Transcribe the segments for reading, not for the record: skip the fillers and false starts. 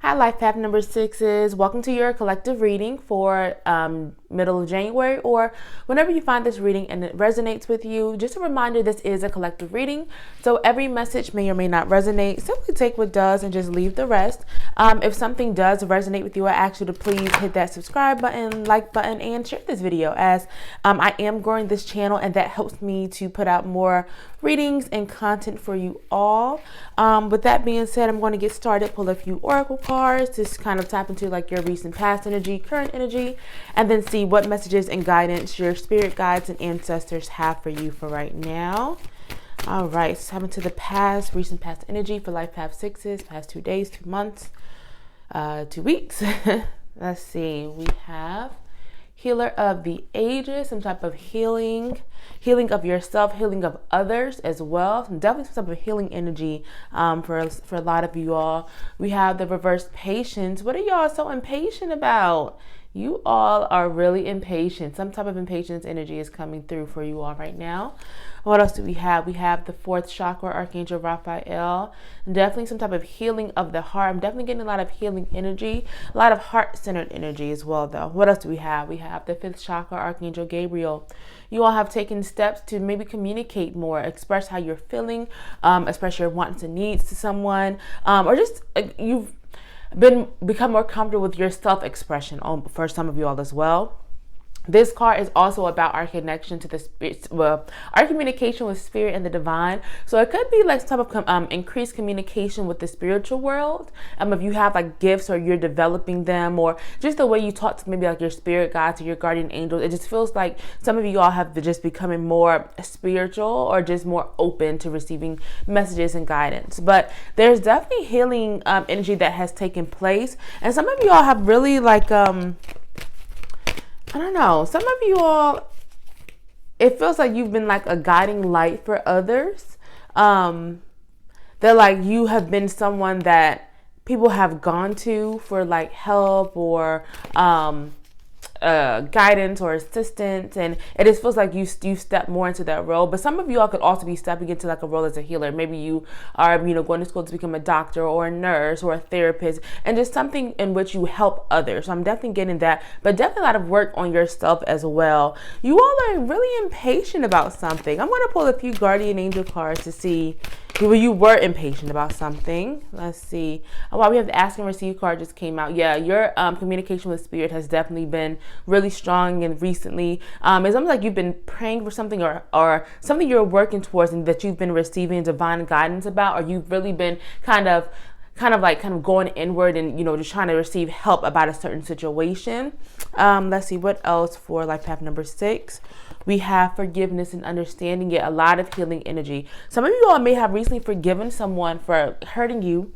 Hi, Life Path number sixes. Welcome to your collective reading for middle of January, or whenever you find this reading and it resonates with you. Just a reminder, this is a collective reading, so every message may or may not resonate. Simply take what does and just leave the rest. If something does resonate with you, I ask you to please hit that subscribe button, like button, and share this video, as I am growing this channel and that helps me to put out more readings and content for you all. With that being said, I'm going to get started. Pull a few oracle cards to kind of tap into like your recent past energy, current energy, and then see what messages and guidance your spirit guides and ancestors have for you for right now. All right, so tap into the past, recent past energy for Life Path sixes, past 2 days, 2 months, 2 weeks. Let's see, we have Healer of the Ages, some type of healing of yourself, healing of others as well. Definitely some type of healing energy for a lot of you all. We have the reverse Patience. What are y'all so impatient about? You all are really impatient. Some type of impatience energy is coming through for you all right now. What else do we have? We have the fourth chakra, Archangel Raphael. Definitely some type of healing of the heart. I'm definitely getting a lot of healing energy, a lot of heart-centered energy as well, though. What else do we have? We have the fifth chakra, Archangel Gabriel. You all have taken steps to maybe communicate more, express how you're feeling, express your wants and needs to someone, or just you've become more comfortable with your self-expression for some of you all as well. This card is also about our connection to the spirit, well, our communication with spirit and the divine. So it could be like some type of increased communication with the spiritual world. If you have like gifts or you're developing them, or just the way you talk to maybe like your spirit guides or your guardian angels, it just feels like some of you all have just becoming more spiritual or just more open to receiving messages and guidance. But there's definitely healing energy that has taken place, and some of you all have really like I don't know. Some of you all, it feels like you've been like a guiding light for others. That like you have been someone that people have gone to for like help or guidance or assistance, and it just feels like you step more into that role. But some of you all could also be stepping into like a role as a healer. Maybe you are going to school to become a doctor or a nurse or a therapist, and just something in which you help others. So I'm definitely getting that, but definitely a lot of work on yourself as well. You all are really impatient about something. I'm going to pull a few guardian angel cards to see you were impatient about something. Let's see. While we have the ask and receive card just came out. Yeah, your communication with spirit has definitely been really strong, and recently it's almost like you've been praying for something or something you're working towards and that you've been receiving divine guidance about, or you've really been kind of going inward and just trying to receive help about a certain situation. Let's see what else for Life Path number 6. We have forgiveness and understanding. It a lot of healing energy. Some of you all may have recently forgiven someone for hurting you,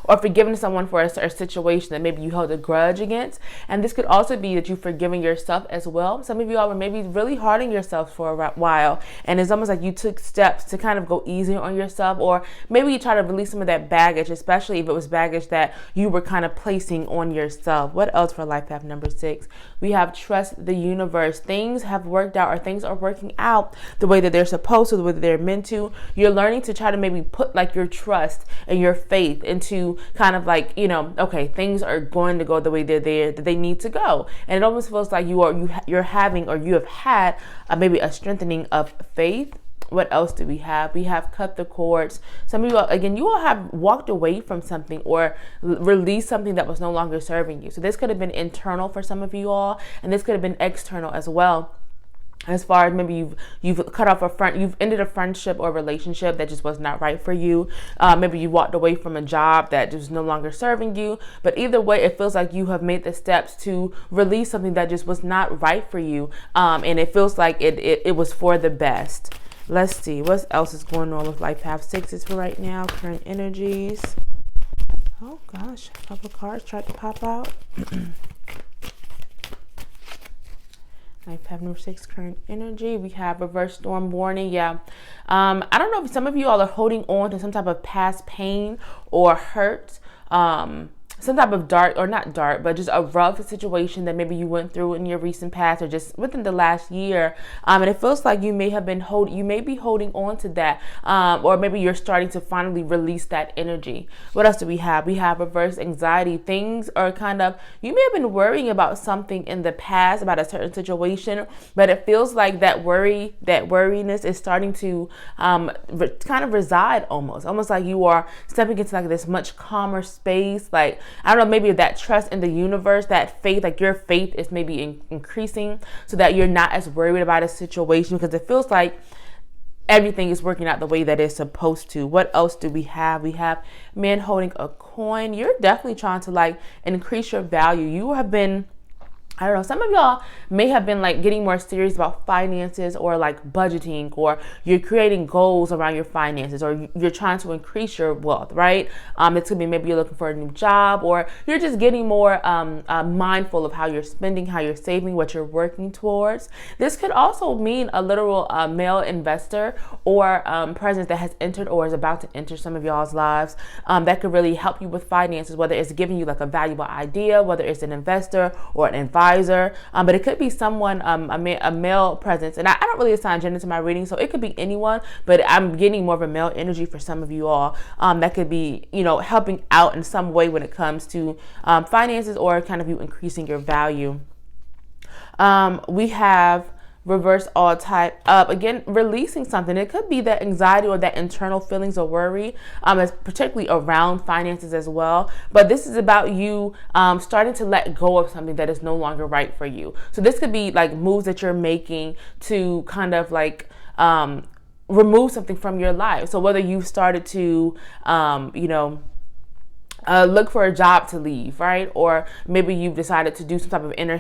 or forgiving someone for a situation that maybe you held a grudge against. And this could also be that you've forgiven yourself as well. Some of you all were maybe really hard on yourself for a while, and it's almost like you took steps to kind of go easier on yourself, or maybe you try to release some of that baggage, especially if it was baggage that you were kind of placing on yourself. What else for Life Path number 6? We have trust the universe. Things have worked out, or things are working out the way that they're supposed to, the way that they're meant to. You're learning to try to maybe put like your trust and your faith into kind of like, okay, things are going to go the way that they need to go. And it almost feels like you're having, or you have had maybe a strengthening of faith. What else do we have? We have cut the cords. Some of you all, again, you all have walked away from something or released something that was no longer serving you. So this could have been internal for some of you all, and this could have been external as well. As far as maybe you've cut off you've ended a friendship or relationship that just was not right for you. Maybe you walked away from a job that just no longer serving you. But either way, it feels like you have made the steps to release something that just was not right for you. And it feels like it was for the best. Let's see what else is going on with Life Path 6s for right now. Current energies. Oh gosh, a couple cards tried to pop out. Life Path number 6, current energy. We have reverse storm warning. Yeah. I don't know if some of you all are holding on to some type of past pain or hurt. some type of dark, or not dark, but just a rough situation that maybe you went through in your recent past or just within the last year. And it feels like you may be holding on to that. Or maybe you're starting to finally release that energy. What else do we have? We have reverse anxiety. Things are you may have been worrying about something in the past, about a certain situation, but it feels like that worriness is starting to kind of reside almost like you are stepping into like this much calmer space. Like, I don't know, maybe that trust in the universe, that faith, like your faith is maybe increasing so that you're not as worried about a situation, because it feels like everything is working out the way that it's supposed to. What else do we have? We have man holding a coin. You're definitely trying to like increase your value. You have been, I don't know, some of y'all may have been like getting more serious about finances, or like budgeting, or you're creating goals around your finances, or you're trying to increase your wealth, right? It could be maybe you're looking for a new job, or you're just getting more mindful of how you're spending, how you're saving, what you're working towards. This could also mean a literal male investor or presence that has entered or is about to enter some of y'all's lives that could really help you with finances, whether it's giving you like a valuable idea, whether it's an investor or an advisor. But it could be someone, a male presence, and I don't really assign gender to my reading, so it could be anyone, but I'm getting more of a male energy for some of you all that could be, helping out in some way when it comes to finances, or kind of you increasing your value. We have reverse all type up, again, releasing something. It could be that anxiety or that internal feelings of worry, particularly around finances as well. But this is about you starting to let go of something that is no longer right for you. So this could be like moves that you're making to kind of like remove something from your life. So whether you've started to look for a job to leave, right? Or maybe you've decided to do some type of inner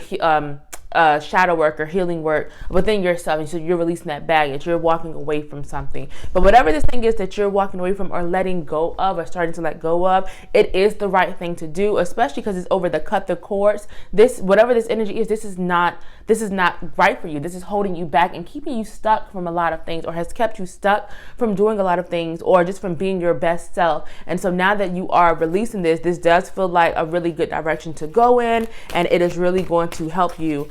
shadow work or healing work within yourself, and so you're releasing that baggage, you're walking away from something. But whatever this thing is that you're walking away from or letting go of, or starting to let go of, it is the right thing to do, especially because it's over the cut the cords. Whatever this energy is, this is not right for you. This is holding you back and keeping you stuck from a lot of things, or has kept you stuck from doing a lot of things, or just from being your best self. And so now that you are releasing this does feel like a really good direction to go in, and it is really going to help you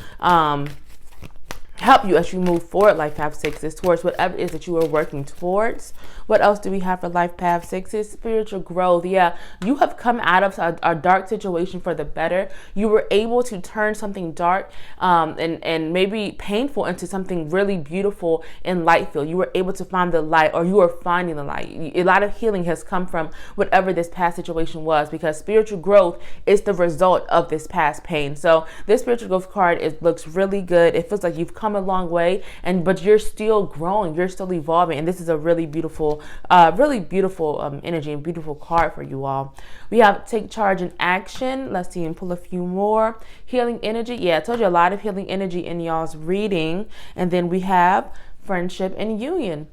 as you move forward, life path sixes, towards whatever it is that you are working towards. What else do we have for life path sixes? Spiritual growth. Yeah, you have come out of a dark situation for the better. You were able to turn something dark and maybe painful into something really beautiful and light-filled. You were able to find the light, or you are finding the light. A lot of healing has come from whatever this past situation was, because spiritual growth is the result of this past pain. So this spiritual growth card looks really good. It feels like you've come a long way, but you're still growing, you're still evolving, and this is a really beautiful energy and beautiful card for you all. We have take charge and action. Let's see and pull a few more. Healing energy. Yeah, I told you a lot of healing energy in y'all's reading. And then we have friendship and union.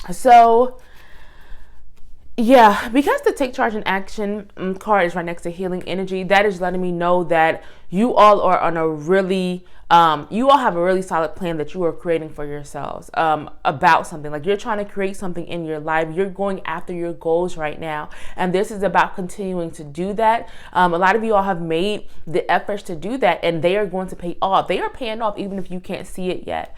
So yeah, because the take charge and action card is right next to healing energy, that is letting me know that you all are on a really you all have a really solid plan that you are creating for yourselves about something. Like, you're trying to create something in your life. You're going after your goals right now, and this is about continuing to do that. A lot of you all have made the efforts to do that, and they are going to pay off. They are paying off even if you can't see it yet.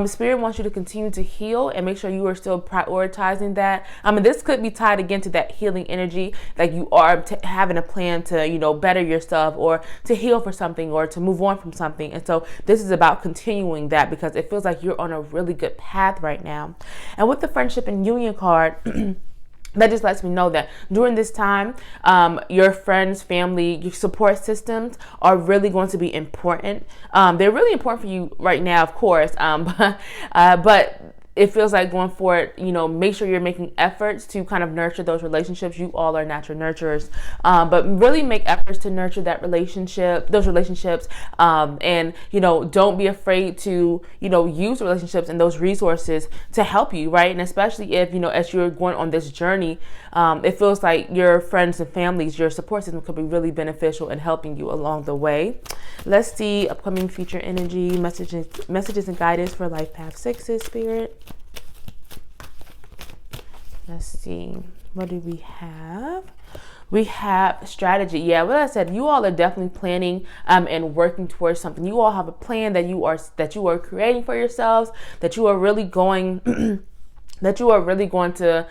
Spirit wants you to continue to heal and make sure you are still prioritizing that. And this could be tied again to that healing energy, like you are having a plan to better yourself, or to heal for something, or to move on from something. And so this is about continuing that, because it feels like you're on a really good path right now. And with the friendship and union card, that just lets me know that during this time, your friends, family, your support systems are really going to be important. They're really important for you right now, of course, but it feels like going forward, make sure you're making efforts to kind of nurture those relationships. You all are natural nurturers, but really make efforts to nurture those relationships, and don't be afraid to use relationships and those resources to help you, right? And especially if as you're going on this journey, it feels like your friends and families, your support system could be really beneficial in helping you along the way. Let's see upcoming future energy messages and guidance for life path sixes, Spirit. Let's see, what do we have? We have strategy. Yeah, what I said, you all are definitely planning and working towards something. You all have a plan that you are creating for yourselves, that you are really going that you are really going to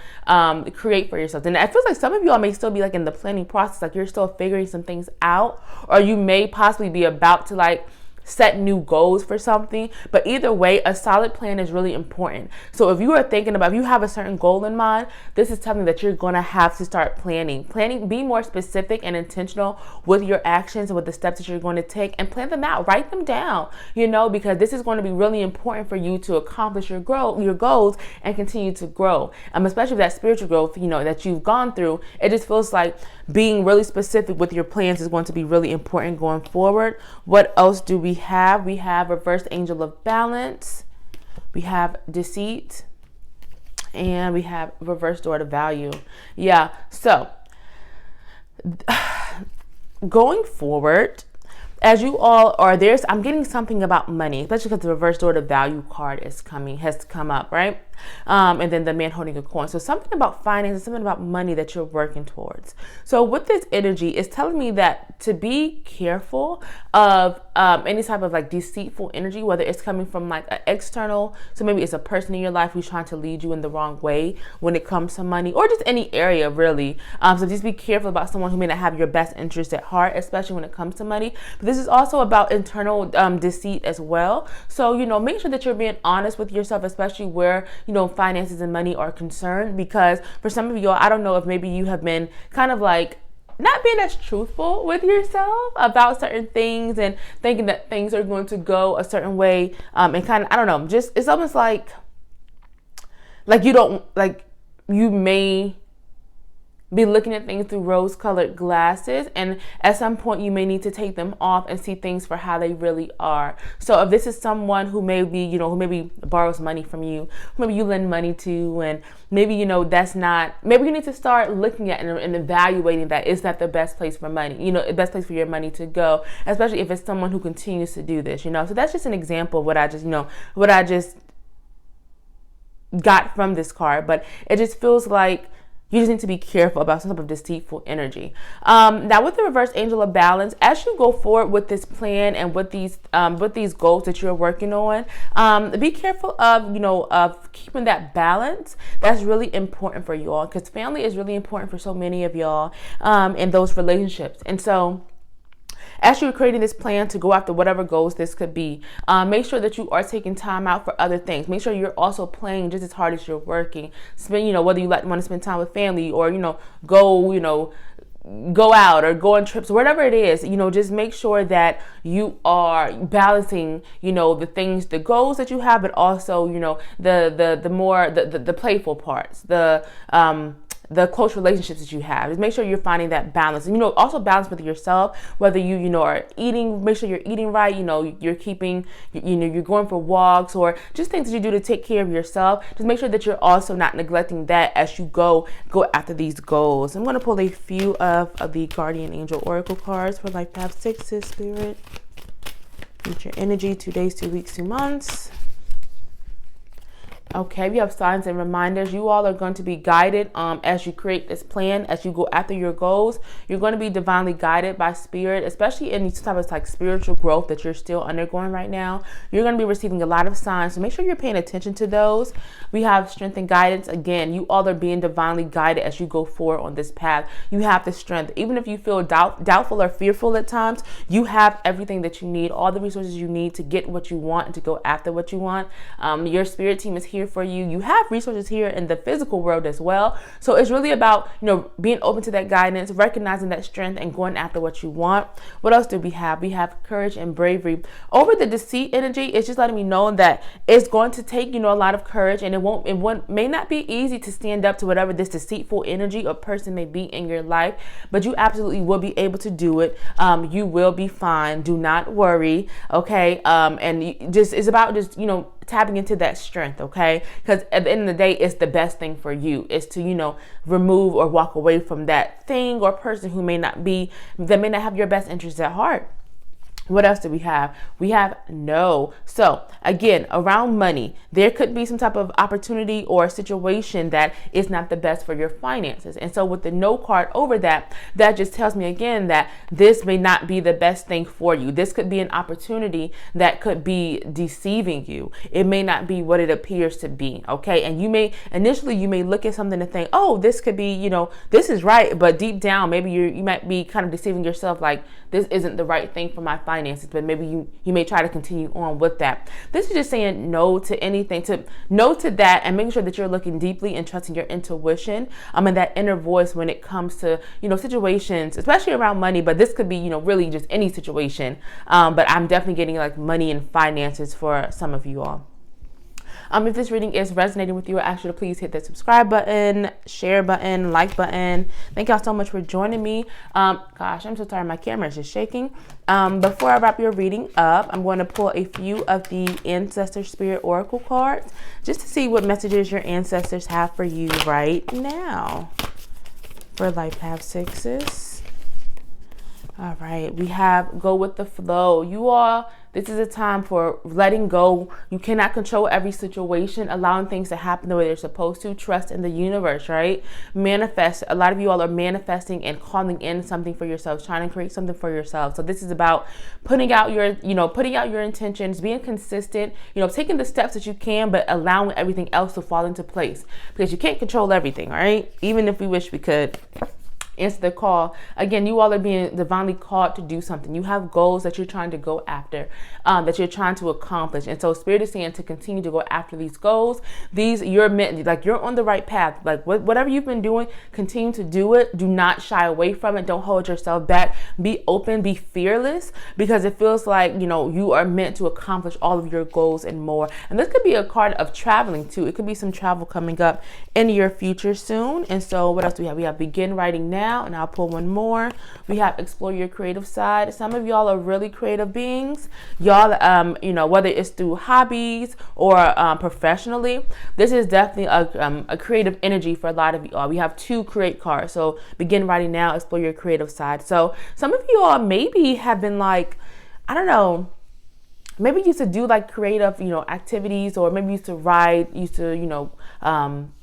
create for yourself. And I feel like some of you all may still be like in the planning process, like you're still figuring some things out, or you may possibly be about to like set new goals for something. But either way, a solid plan is really important. So if you are thinking about, if you have a certain goal in mind, this is something that you're going to have to start planning. Be more specific and intentional with your actions and with the steps that you're going to take, and plan them out. Write them down, because this is going to be really important for you to accomplish your goals and continue to grow. Especially that spiritual growth, that you've gone through. It just feels like being really specific with your plans is going to be really important going forward. What else do we have? We have reversed angel of balance. We have deceit. And we have reversed door to value. Yeah. So going forward, as you all are there, I'm getting something about money, especially because the reverse door to value card has come up, right? And then the man holding a coin. So something about finances, something about money that you're working towards. So with this energy, it's telling me that to be careful of any type of like deceitful energy, whether it's coming from like an external, so maybe it's a person in your life who's trying to lead you in the wrong way when it comes to money, or just any area really. So just be careful about someone who may not have your best interest at heart, especially when it comes to money. But this is also about internal deceit as well. So, make sure that you're being honest with yourself, especially where, finances and money are concerned, because for some of y'all, I don't know if maybe you have been kind of like not being as truthful with yourself about certain things and thinking that things are going to go a certain way. And kind of, I don't know, just, it's almost like you may be looking at things through rose-colored glasses, and at some point you may need to take them off and see things for how they really are. So if this is someone who maybe, who maybe borrows money from you, who maybe you lend money to, and maybe, that's not, maybe you need to start looking at and evaluating that. Is that the best place for money? The best place for your money to go, especially if it's someone who continues to do this, So that's just an example of what I just got from this card. But it just feels like you just need to be careful about some type of deceitful energy. Now, with the reverse angel of balance, as you go forward with this plan and with these goals that you're working on, be careful of keeping that balance. That's really important for you all, because family is really important for so many of y'all in those relationships. And so, as you're creating this plan to go after whatever goals this could be, make sure that you are taking time out for other things. Make sure you're also playing just as hard as you're working. Spend, whether you want to spend time with family or, go out or go on trips, whatever it is, just make sure that you are balancing, the goals that you have, but also, the playful parts, the close relationships that you have. Just make sure you're finding that balance. Also balance with yourself, whether you are eating, make sure you're eating right, you're keeping, you're going for walks, or just things that you do to take care of yourself. Just make sure that you're also not neglecting that as you go after these goals. I'm going to pull a few of the Guardian Angel Oracle cards for Life Path 6's Spirit. Future energy, 2 days, 2 weeks, 2 months. Okay, we have signs and reminders. You all are going to be guided as you create this plan, as you go after your goals. You're going to be divinely guided by spirit, especially in these types of like spiritual growth that you're still undergoing right now. You're going to be receiving a lot of signs, so make sure you're paying attention to those. We have strength and guidance. Again, you all are being divinely guided as you go forward on this path. You have the strength. Even if you feel doubtful or fearful at times, you have everything that you need, all the resources you need to get what you want and to go after what you want. Your spirit team is here for you. You have resources here in the physical world as well. So it's really about, being open to that guidance, recognizing that strength, and going after what you want. What else do we have? We have courage and bravery. Over the deceit energy, it's just letting me know that it's going to take, a lot of courage, and it may not be easy to stand up to whatever this deceitful energy or person may be in your life, but you absolutely will be able to do it. You will be fine. Do not worry. Okay. And it's about tapping into that strength, okay? Because at the end of the day, it's the best thing for you is to, remove or walk away from that thing or person who may not have your best interests at heart. What else do we have? We have no. So again, around money, there could be some type of opportunity or situation that is not the best for your finances. And so with the no card over that, that just tells me again that this may not be the best thing for you. This could be an opportunity that could be deceiving you. It may not be what it appears to be. Okay. And you may look at something and think, oh, this could be, this is right. But deep down, maybe you might be kind of deceiving yourself, like this isn't the right thing for my finances, but maybe you may try to continue on with that. This is just saying no to anything, to no to that, and making sure that you're looking deeply and trusting your intuition, and that inner voice when it comes to, situations, especially around money, but this could be, really just any situation. But I'm definitely getting like money and finances for some of you all. If this reading is resonating with you, I ask you to please hit that subscribe button, share button, like button. Thank y'all so much for joining me. Gosh, I'm so tired. My camera is just shaking. Before I wrap your reading up, I'm going to pull a few of the Ancestor Spirit Oracle cards just to see what messages your ancestors have for you right now. For Life Path Sixes. All right, we have go with the flow. You all, this is a time for letting go. You cannot control every situation, allowing things to happen the way they're supposed to. Trust in the universe, right? Manifest. A lot of you all are manifesting and calling in something for yourselves, trying to create something for yourselves. So this is about putting out your intentions, being consistent, taking the steps that you can, but allowing everything else to fall into place, because you can't control everything, right? Even if we wish we could. Answer the call. Again, you all are being divinely called to do something. You have goals that you're trying to go after, that you're trying to accomplish. And so Spirit is saying to continue to go after these goals. You're meant, like you're on the right path. Like whatever you've been doing, continue to do it. Do not shy away from it. Don't hold yourself back. Be open, be fearless, because it feels like, you are meant to accomplish all of your goals and more. And this could be a card of traveling too. It could be some travel coming up in your future soon. And so what else do we have? We have begin writing now. And I'll pull one more. We have explore your creative side. Some of y'all are really creative beings. Y'all, whether it's through hobbies or professionally, this is definitely a creative energy for a lot of y'all. We have 2 create cards. So begin writing now, explore your creative side. So some of you all maybe have been like, I don't know, maybe used to do like creative, activities, or maybe used to write,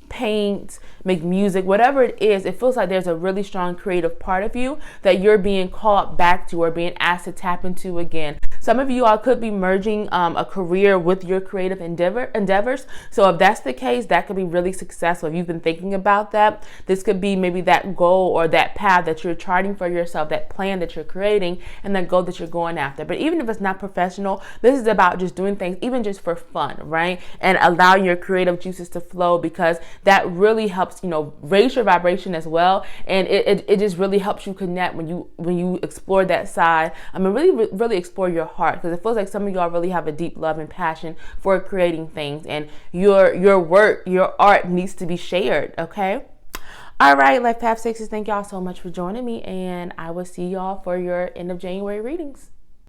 paint, make music, whatever it is. It feels like there's a really strong creative part of you that you're being called back to or being asked to tap into again. Some of you all could be merging a career with your creative endeavors. So if that's the case, that could be really successful. If you've been thinking about that, this could be maybe that goal or that path that you're charting for yourself, that plan that you're creating, and that goal that you're going after. But even if it's not professional, this is about just doing things, even just for fun, right? And allowing your creative juices to flow, because that really helps, raise your vibration as well. And it just really helps you connect when you explore that side. Really explore your heart, because it feels like some of y'all really have a deep love and passion for creating things, and your work, your art needs to be shared. Okay. All right, Life Path Sixes, thank y'all so much for joining me, and I will see y'all for your end of January readings.